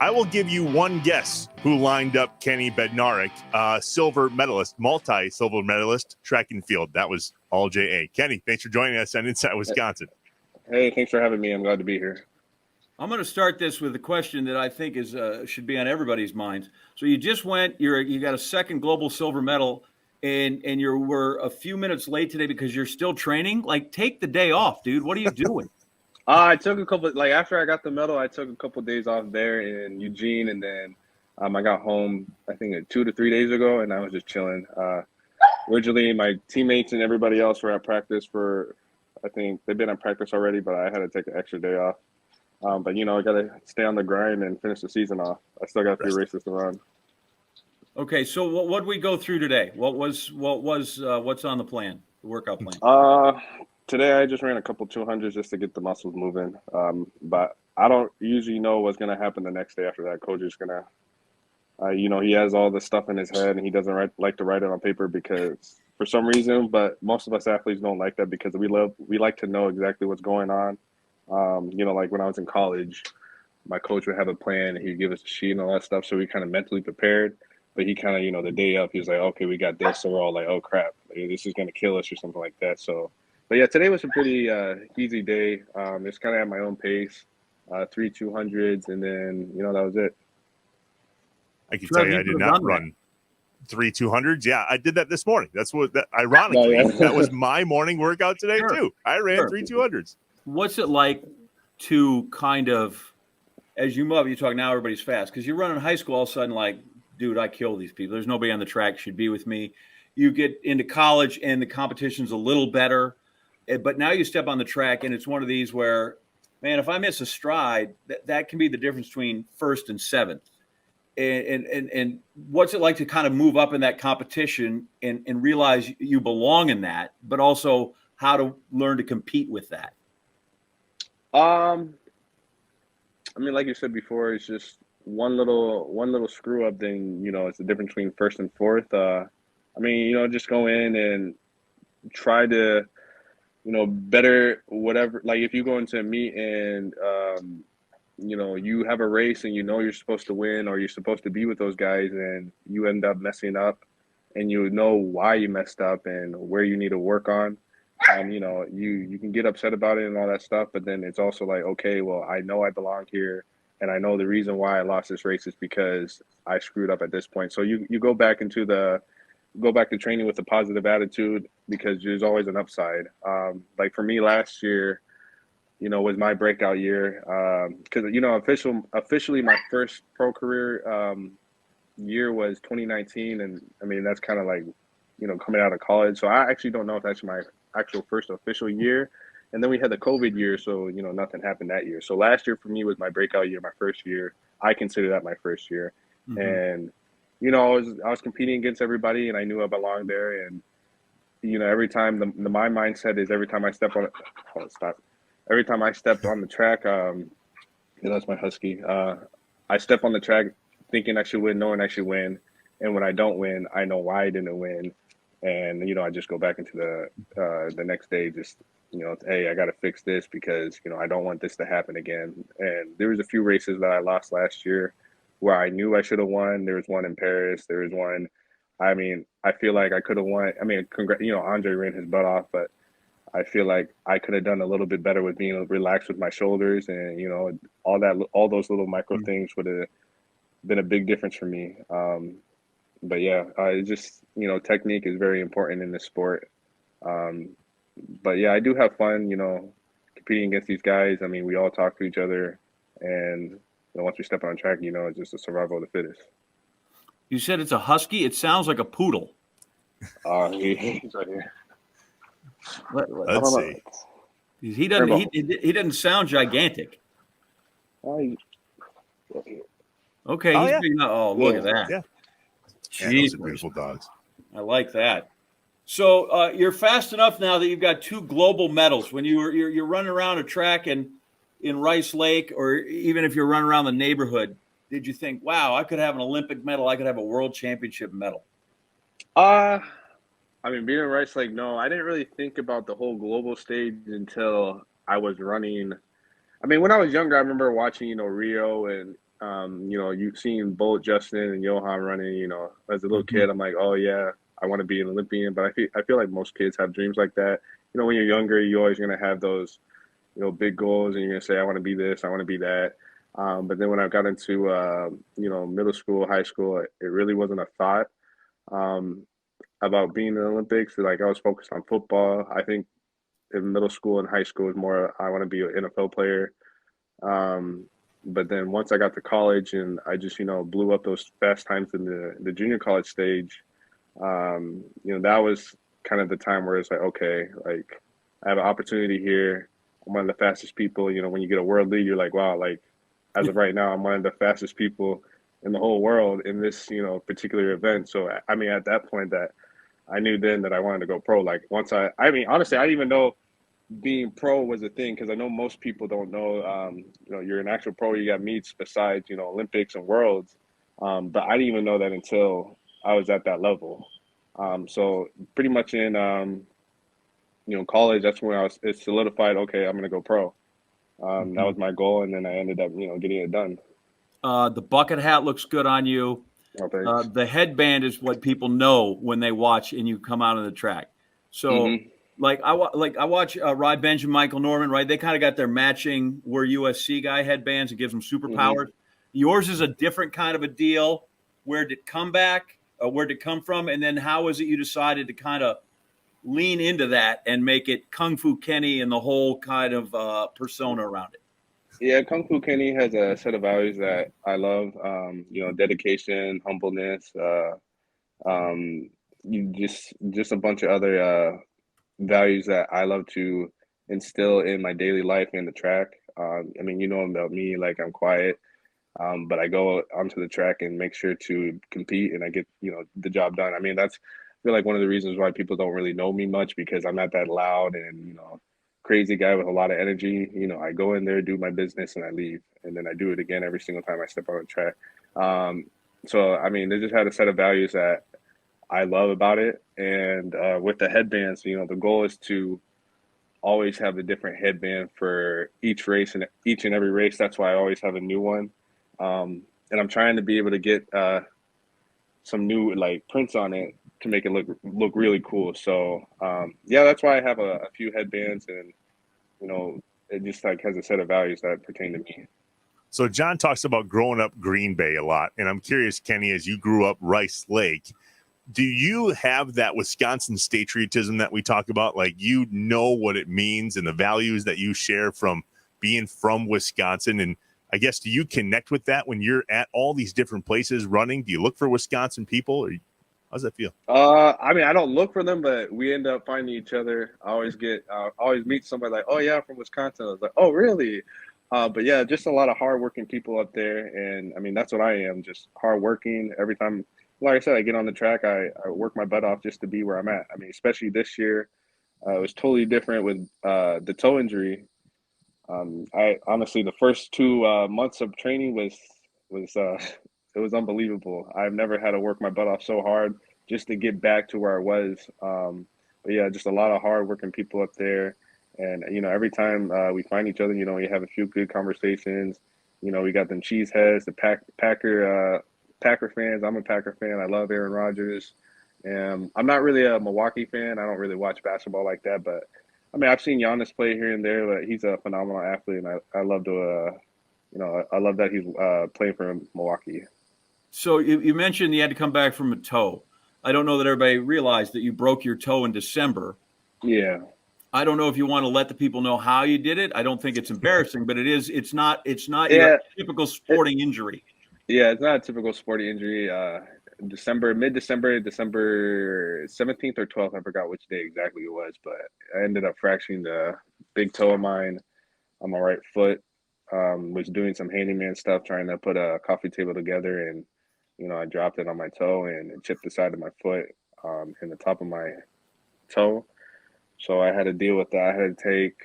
I will give you one guess who lined up Kenny Bednarek, silver medalist, multi-silver medalist, track and field. That was all J.A. Kenny, thanks for joining us on Inside Wisconsin. Hey, thanks for having me. I'm glad to be here. I'm going to start this with a question that I think is should be on everybody's minds. So you just went, you got a second global silver medal, and you were a few minutes late today because you're still training. Like, take the day off, dude. What are you doing? I took a couple, like after I got the medal, I took a couple of days off there in Eugene, and then I got home, I think 2 to 3 days ago, and I was just chilling. Originally, my teammates and everybody else were at practice for, I think they've been at practice already, but I had to take an extra day off. But, I got to stay on the grind and finish the season off. I still got a few races to run. Okay, so what did we go through today? What's on the plan, the workout plan? Today I just ran a couple 200s just to get the muscles moving. But I don't usually know what's going to happen the next day after that. Coach is going to, he has all the stuff in his head and he doesn't like to write it on paper because for some reason, but most of us athletes don't like that because we like to know exactly what's going on. Like when I was in college, my coach would have a plan and he'd give us a sheet and all that stuff. So we kind of mentally prepared, but he kind of, the day up, he was like, okay, we got this. So we're all like, oh crap, this is going to kill us or something like that. So, but yeah, today was a pretty easy day. Just kind of at my own pace, 3 200s, and then, that was it. I can tell you I did not run 3 200s. Yeah, I did that this morning. Ironically, that was my morning workout today too. I ran 3 200s. What's it like to kind of, as you move up, you talk now everybody's fast because you're running high school all of a sudden like, dude, I kill these people. There's nobody on the track should be with me. You get into college and the competition's a little better, but now you step on the track and it's one of these where, man, if I miss a stride, that can be the difference between first and seventh. And what's it like to kind of move up in that competition and realize you belong in that, but also how to learn to compete with that? Like you said before, it's just one little screw up, then, it's the difference between first and fourth. Just go in and try to, better whatever, like if you go into a meet and, you have a race and you're supposed to win or you're supposed to be with those guys and you end up messing up and you know why you messed up and where you need to work on. You can get upset about it and all that stuff, but then it's also like, okay, well, I know I belong here and I know the reason why I lost this race is because I screwed up at this point. So you go back to training with a positive attitude because there's always an upside. Like for me last year, was my breakout year. Cause officially my first pro career, year was 2019. And that's kind of like, coming out of college. So I actually don't know if that's my actual first official year. And then we had the COVID year. So, nothing happened that year. So last year for me was my breakout year, my first year. I consider that my first year. Mm-hmm. And, I was competing against everybody and I knew I belonged there. And, every time my mindset is every time I step on it, every time I stepped on the track, that's my husky. I step on the track thinking I should win, knowing I should win. And when I don't win, I know why I didn't win. And, I just go back into the next day, just, hey, I got to fix this because, I don't want this to happen again. And there was a few races that I lost last year where I knew I should have won. There was one in Paris. There was one. I feel like I could have won. Andre ran his butt off, but I feel like I could have done a little bit better with being relaxed with my shoulders and, all those little micro things would have been a big difference for me. But yeah, it's just, technique is very important in this sport. But yeah, I do have fun, competing against these guys. We all talk to each other and once we step on track, it's just a survival of the fittest. You said it's a husky? It sounds like a poodle. He's right here. Let's see. He doesn't sound gigantic. Okay. He's big enough. Oh, look at that. Yeah. Those are beautiful dogs. I like that. So you're fast enough now that you've got 2 global medals. When you're running around a track in Rice Lake, or even if you're running around the neighborhood, did you think, wow, I could have an Olympic medal, I could have a world championship medal? Being in Rice Lake, no, I didn't really think about the whole global stage until I was running. When I was younger, I remember watching, Rio, and You know, you've seen Bolt, Justin, and Johan running. You know, as a little Mhm. kid, I'm like, oh yeah, I want to be an Olympian. But I feel like most kids have dreams like that. You know, when you're younger, you're always gonna have those, you know, big goals, and you're gonna say, I want to be this, I want to be that. But then when I got into, you know, middle school, high school, it really wasn't a thought um, about being in the Olympics. Like I was focused on football. I think in middle school and high school is more, I want to be an NFL player. Um, but then once I got to college and I just, you know, blew up those fast times in the junior college stage, you know, that was kind of the time where it's like, okay, like I have an opportunity here. I'm one of the fastest people. You know, when you get a world lead, you're like, wow, like as of right now, I'm one of the fastest people in the whole world in this, you know, particular event. So, I mean, at that point that I knew then that I wanted to go pro. Like once I mean, honestly, I didn't even know being pro was a thing because I know most people don't know. You know, you're an actual pro. You got meets besides, you know, Olympics and Worlds. But I didn't even know that until I was at that level. So pretty much in you know, college, that's when it solidified. Okay, I'm gonna go pro. That Mhm. was my goal, and then I ended up, you know, getting it done. The bucket hat looks good on you. Oh, thanks. The headband is what people know when they watch and you come out on the track. So, Hmm. like I watch Rod Benjamin, Michael Norman, right? They kind of got their matching we're USC guy headbands. It gives them Hmm. superpowers. Yours is a different kind of a deal. Where did it come back? Where did it come from? And then how is it you decided to kind of lean into that and make it Kung Fu Kenny and the whole kind of persona around it? Yeah, Kung Fu Kenny has a set of values that I love. You know, dedication, humbleness. Um, you just a bunch of other values that I love to instill in my daily life in the track. I mean, you know about me, like I'm quiet, but I go onto the track and make sure to compete and I get, you know, the job done. I mean, that's I feel like one of the reasons why people don't really know me much because I'm not that loud and, you know, crazy guy with a lot of energy. You know, I go in there, do my business, and I leave, and then I do it again every single time I step on the track. Um, so, I mean, they just had a set of values that I love about it. And with the headbands, you know, the goal is to always have a different headband for each race and each and every race. That's why I always have a new one. And I'm trying to be able to get some new like prints on it to make it look really cool. So yeah, that's why I have a few headbands, and you know, it just like has a set of values that pertain to me. So John talks about growing up Green Bay a lot, and I'm curious, Kenny, as you grew up Rice Lake, do you have that Wisconsin patriotism that we talk about? Like, you know what it means and the values that you share from being from Wisconsin. And I guess, do you connect with that when you're at all these different places running? Do you look for Wisconsin people, or how's that feel? I mean, I don't look for them, but we end up finding each other. Always meet somebody like, oh yeah, I'm from Wisconsin. I was like, oh really? But yeah, just a lot of hardworking people up there, and I mean, that's what I am, just hardworking. Every time, like I said, I get on the track, I work my butt off just to be where I'm at. I mean, especially this year, it was totally different with the toe injury. I honestly, the first 2 months of training was it was unbelievable. I've never had to work my butt off so hard just to get back to where I was. But yeah, just a lot of hard working people up there, and you know, every time we find each other, you know, we have a few good conversations. You know, we got them cheeseheads, the Packer fans. I'm a Packer fan. I love Aaron Rodgers. And I'm not really a Milwaukee fan. I don't really watch basketball like that, but I mean, I've seen Giannis play here and there, but he's a phenomenal athlete, and I love to, you know, I love that he's playing for Milwaukee. So you mentioned you had to come back from a toe. I don't know that everybody realized that you broke your toe in December. Yeah, I don't know if you want to let the people know how you did it. I don't think it's embarrassing, but it is. It's not your yeah, typical it, sporting injury. yeah. It's not a typical sporting injury. Mid-December, December 17th or 12th. I forgot which day exactly it was, but I ended up fracturing the big toe of mine on my right foot. Was doing some handyman stuff, trying to put a coffee table together, and you know, I dropped it on my toe, and it chipped the side of my foot, and the top of my toe. So I had to deal with that. I had to take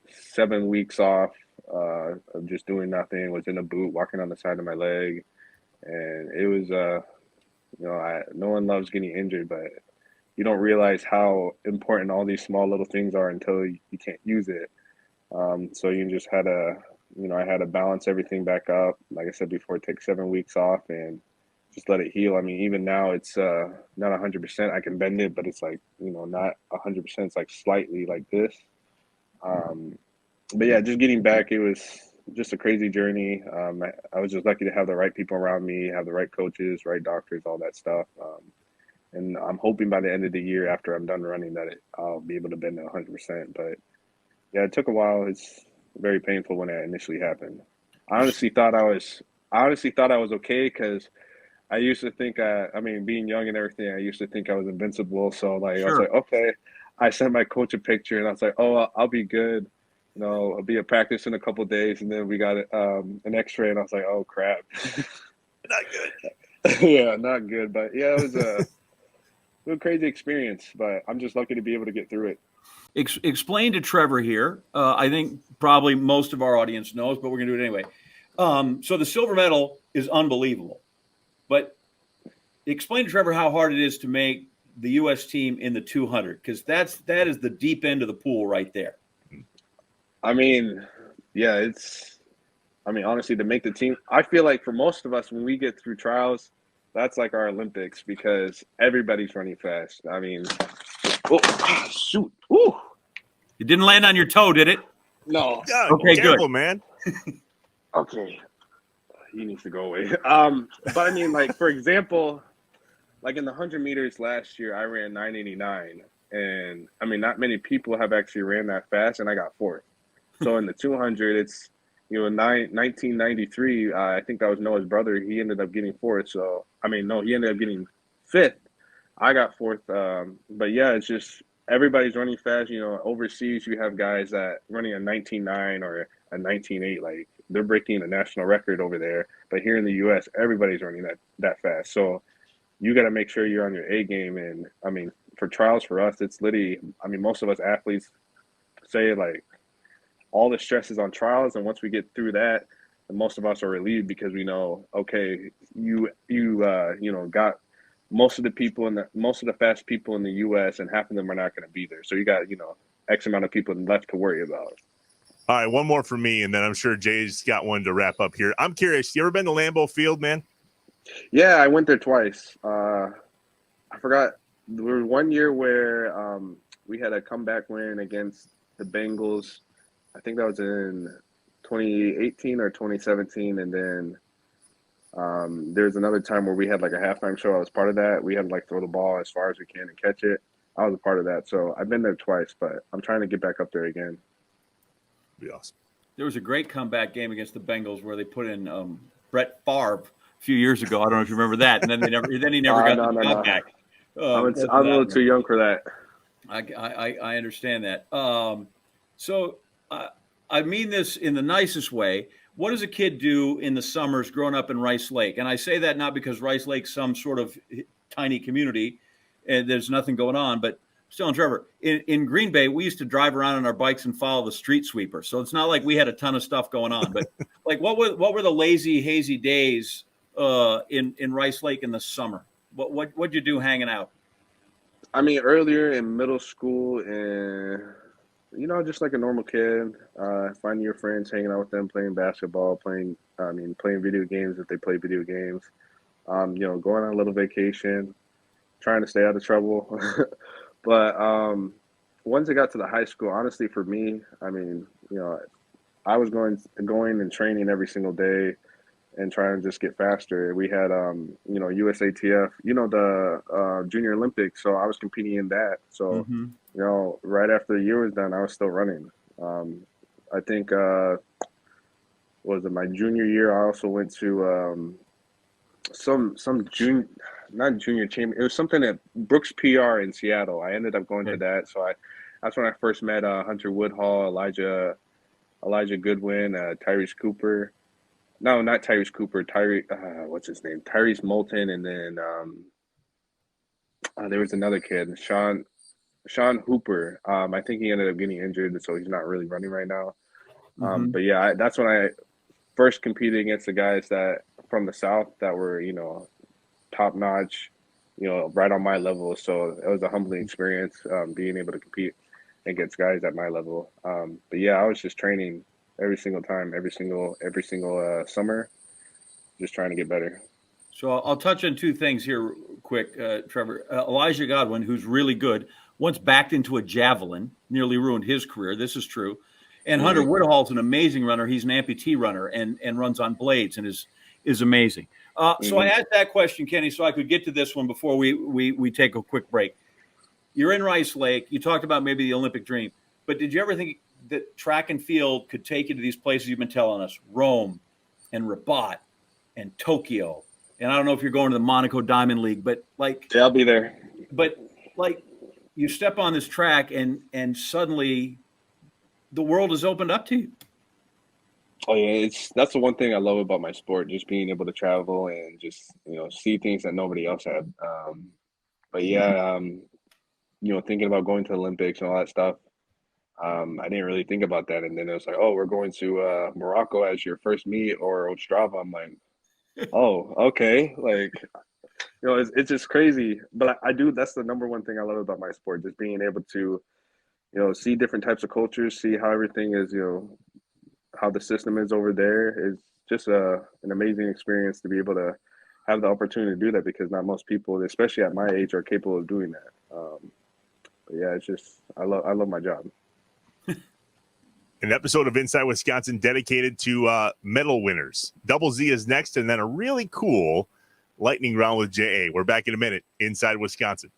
7 weeks off of just doing nothing. Was in a boot, walking on the side of my leg, and it was you know, no one loves getting injured, but you don't realize how important all these small little things are until you can't use it. So you just had to I had to balance everything back up. Like I said before, take 7 weeks off and just let it heal. I mean, even now it's not 100%. I can bend it, but it's like, not 100%. It's like slightly like this. But yeah, just getting back, it was just a crazy journey. I was just lucky to have the right people around me, have the right coaches, right doctors, all that stuff. And I'm hoping by the end of the year, after I'm done running, that I'll be able to bend it 100%. But yeah, it took a while. It's very painful when that initially happened. I honestly thought I was okay because I used to think, being young and everything, I used to think I was invincible. So like, I was Sure. like, okay. I sent my coach a picture, and I was like, oh, I'll be good. I'll be at practice in a couple of days, and then we got an X-ray, and I was like, oh crap. Not good. Yeah, not good, but yeah, it was a crazy experience. But I'm just lucky to be able to get through it. Explain to Trevor here. I think probably most of our audience knows, but we're going to do it anyway. So the silver medal is unbelievable, but explain to Trevor how hard it is to make the U.S. team in the 200, because that is the deep end of the pool right there. I mean, yeah, honestly, to make the team, I feel like for most of us, when we get through trials, that's like our Olympics because everybody's running fast. I mean, oh, shoot. Woo. It didn't land on your toe, did it? No. Yeah, Okay, careful, good. man. Okay. He needs to go away. But I mean, like, for example, like in the 100 meters last year, I ran 9:89. And I mean, not many people have actually ran that fast, and I got fourth. So in the 200, it's, 1993. I think that was Noah's brother. He ended up getting fourth. So, no, he ended up getting fifth. I got fourth. But yeah, it's just everybody's running fast. Overseas, you have guys that running a 19.9 or a 19.8. Like, they're breaking a national record over there. But here in the U.S., everybody's running that fast. So you got to make sure you're on your A game. And for trials for us, it's literally, most of us athletes say like all the stress is on trials. And once we get through that, most of us are relieved because we know, okay, you got most of the fast people in the U.S. and half of them are not going to be there. So you got, X amount of people left to worry about. All right, one more for me, and then I'm sure Jay's got one to wrap up here. I'm curious, you ever been to Lambeau Field, man? Yeah, I went there twice. I forgot. There was one year where we had a comeback win against the Bengals. I think that was in 2018 or 2017. And then there's another time where we had like a halftime show. I was part of that. We had to like throw the ball as far as we can and catch it. I was a part of that. So I've been there twice, but I'm trying to get back up there again. Be awesome. There was a great comeback game against the Bengals where they put in Brett Favre a few years ago. I don't know if you remember that. And then he never got the job back. I'm a little too young for that. I understand that. So I mean this in the nicest way. What does a kid do in the summers growing up in Rice Lake? And I say that not because Rice Lake's some sort of tiny community and there's nothing going on, but still, and Trevor, in Green Bay, we used to drive around on our bikes and follow the street sweeper. So it's not like we had a ton of stuff going on. But like, what were the lazy, hazy days in Rice Lake in the summer? What'd you do hanging out? Earlier in middle school, and just like a normal kid, finding your friends, hanging out with them, playing basketball, playing video games if they play video games. Going on a little vacation, trying to stay out of trouble. But once I got to the high school, honestly, for me, I was going and training every single day and trying to just get faster. We had, USATF, the Junior Olympics. So I was competing in that. So, right after the year was done, I was still running. I think, was it my junior year? I also went to some junior, not junior chamber. It was something at Brooks PR in Seattle. I ended up going to that. So that's when I first met Hunter Woodhall, Elijah Goodwin, Tyrese Cooper. No, not Tyrese Cooper. What's his name? Tyrese Moulton, and then there was another kid, Sean Hooper. I think he ended up getting injured, so he's not really running right now. But yeah, that's when I first competed against the guys that from the South that were, top notch, right on my level. So it was a humbling experience being able to compete against guys at my level. But yeah, I was just training every single time, every single summer, just trying to get better. So I'll touch on two things here quick, Trevor. Elijah Godwin, who's really good, once backed into a javelin, nearly ruined his career. This is true. And Hunter Woodhall's an amazing runner. He's an amputee runner and runs on blades and is amazing. So I asked that question, Kenny, so I could get to this one before we take a quick break. You're in Rice Lake. You talked about maybe the Olympic dream, but did you ever think that track and field could take you to these places you've been telling us, Rome and Rabat and Tokyo? And I don't know if you're going to the Monaco Diamond League, but like, yeah, I'll be there. But like, you step on this track and suddenly the world is opened up to you. Oh yeah, that's the one thing I love about my sport, just being able to travel and just, you know, see things that nobody else had. But yeah, you know, thinking about going to the Olympics and all that stuff, I didn't really think about that. And then it was like, oh, we're going to Morocco as your first meet, or Ostrava. I'm like, oh, okay. Like, you know, it's just crazy. But I do, that's the number one thing I love about my sport, just being able to, you know, see different types of cultures, see how everything is, you know, how the system is over there. Is just an amazing experience to be able to have the opportunity to do that, because not most people, especially at my age, are capable of doing that. But yeah, it's just, I love my job. An episode of Inside Wisconsin dedicated to medal winners. Double Z is next, and then a really cool lightning round with JA. We're back in a minute. Inside Wisconsin.